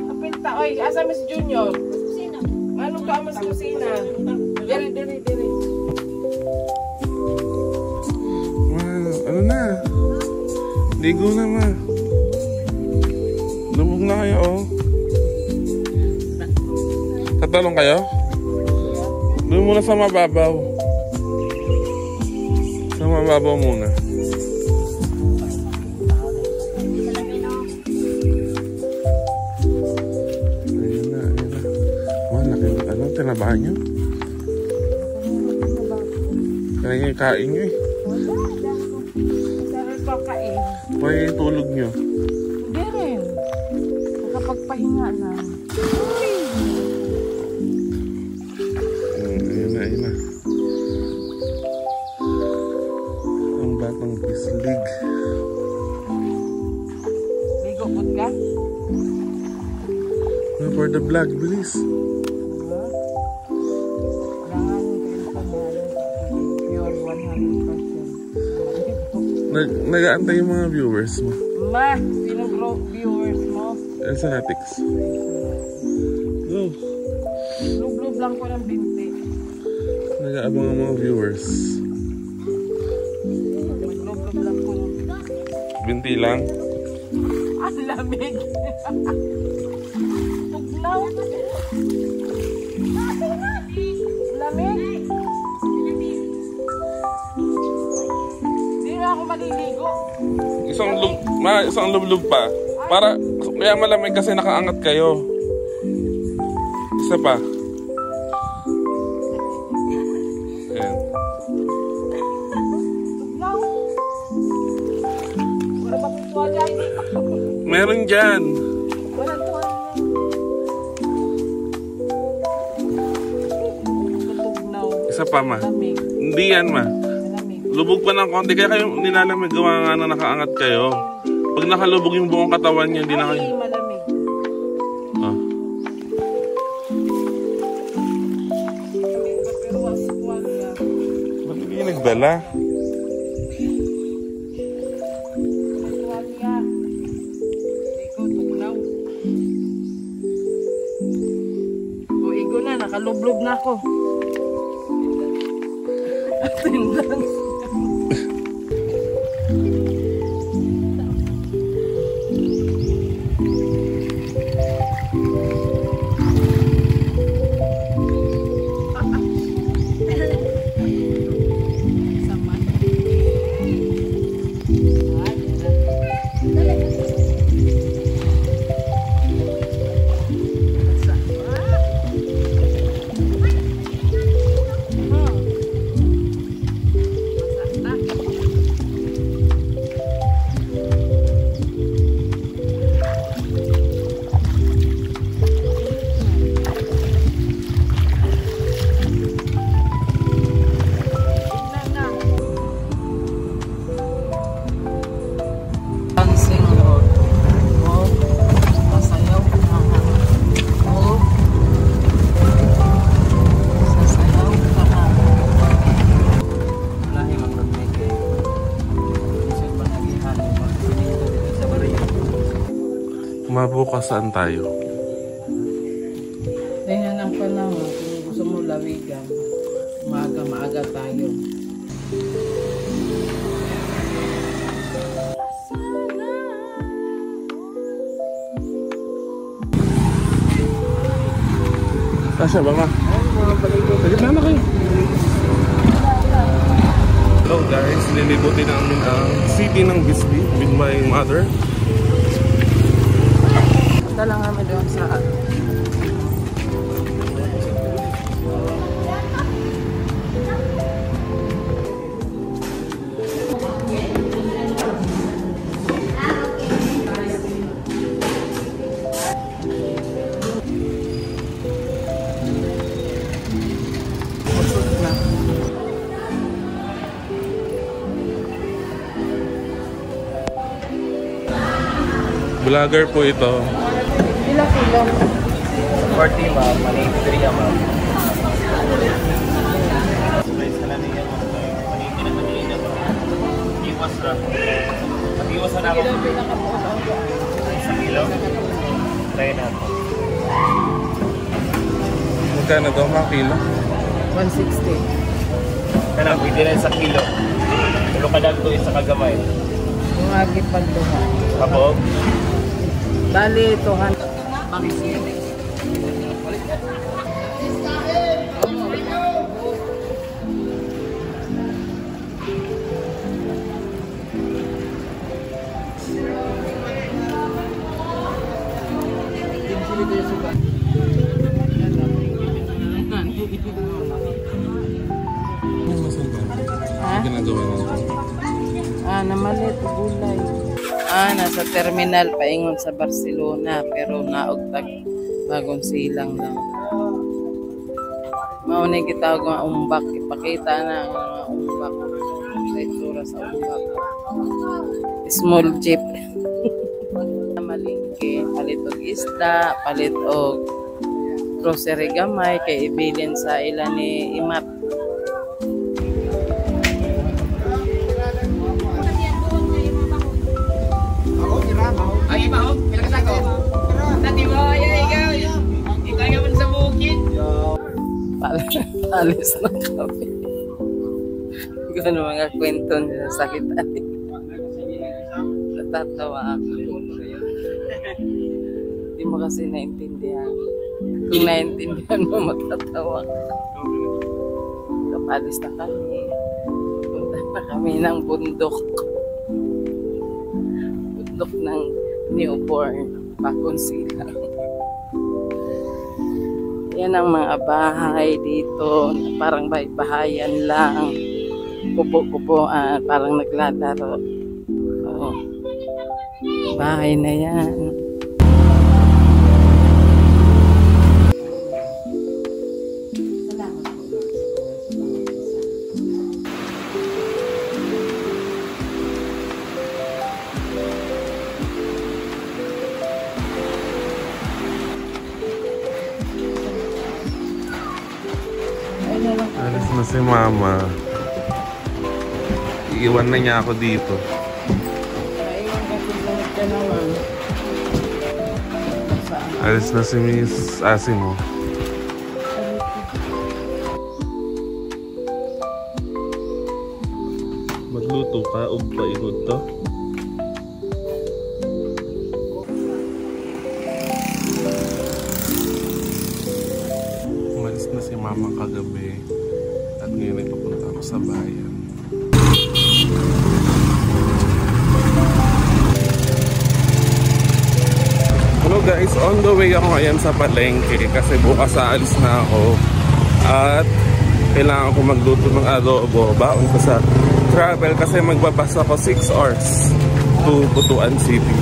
Kapinta, oy, asa Miss Junior? Kusina. Anong ka mas kusina? Diri. Ano na? Ligo na, ma. Lumog na kayo, oh. Tatalong kayo? Doon muna sa mababaw. Sa mababaw muna. Ayun na. Malaki. Ano? Tinabahan nyo? Kanina yung kain nyo eh. May tulog nyo? Hindi rin. Nakapagpahinga na. Ayun na. Ang batang bislig. Ligo po ka? For the vlog, bilis. Nag-aantay yung mga viewers mo. Ma, sino viewers mo? Elsanatics. Go. Lub-lub lang ko ng binti. Nag-aabang ang mga viewers. Lub-lub lang ko ng binti. Binti lang? Ang lamig. Tugnaw. Lamig. Hindi na ako maliligo. Isang lub-lub pa. Para, kaya malamig kasi nakaangat kayo. Isa pa. Ayan. Tugnaw. Wala ba kong tuwalya? Meron dyan. Walang tuwalya. Tugnaw. Isa pa, ma. Lamig. Hindi yan, ma. Lubog pa ng konti, kaya kayo nilalamig, gawa nga na nakaangat kayo. Pag nakalubog yung buong katawan niyo, hindi na kayo. Ay, malamig. Oh. Pero wala sa tuwalya. Ba't hindi yung nagdala? Tuwalya. Ikaw, tugnaw. O, igo na, nakalublob na ako. Tindan. Mabukas saan tayo? Tingnan ang panahon kung gusto mo lawigan. Maaga tayo. Kasya ba, ma? Sagit na kayo. Hello guys, nilibuti namin ang city ng Bisbee with my mother. Punta lang kami doon sa Vlogger po ito. ilang kilo? 40 ma'am, 183 ma'am. Slice ka na niya ma'am. 180 na kanina ma'am. Iwas na. Iwas na ako. Isang kilo magkano daw mga kilo? 160. Kanang pwede rin sa kilo. Pero kadang to isa kagamay. Yung agi pagduha. Kapog? Bali, 200. Ginagawa mo? Namalit, gulay. Nasa terminal, paingon sa Barcelona, pero naugtag bagong silang lang. Maunay kita nga umbak, ipakita na ang mga umbak. Sa itsura sa umbak. Small jeep. Malingke, palit og isda, palit og grocery gamay, kay ibilin sa ilan ni Imat. Ay, iba, pila ka ko. Dati mo, ikaw yaman sa bukid. Alis na kami. Gano'n mga kwento nila sa kitan. Natatawa ako. Hindi mo kasi naintindihan. Kung naintindihan mo, matatawa ka. Kapalis na kami. Punta na kami ng bundok. Bundok ng newborn, bagong silang. Yan ang mga bahay dito, parang bahayan lang, kubo-kuboan, parang naglalaro. Oh, bahay na yan. Alis na si Mama. Iiwan na niya ako dito. Naiwan kasi balik ka naman. Alis na si Miss Asimo. Magluto ka o painod to? Umalis na si Mama kagabi at ngayon ay papunta ako sa bayan. Hello guys, on the way ako ngayon sa palengke kasi bukas aalis na ako at kailangan ko magluto ng adobo baon ko sa travel kasi magbabas ako 6 hours to Butuan City.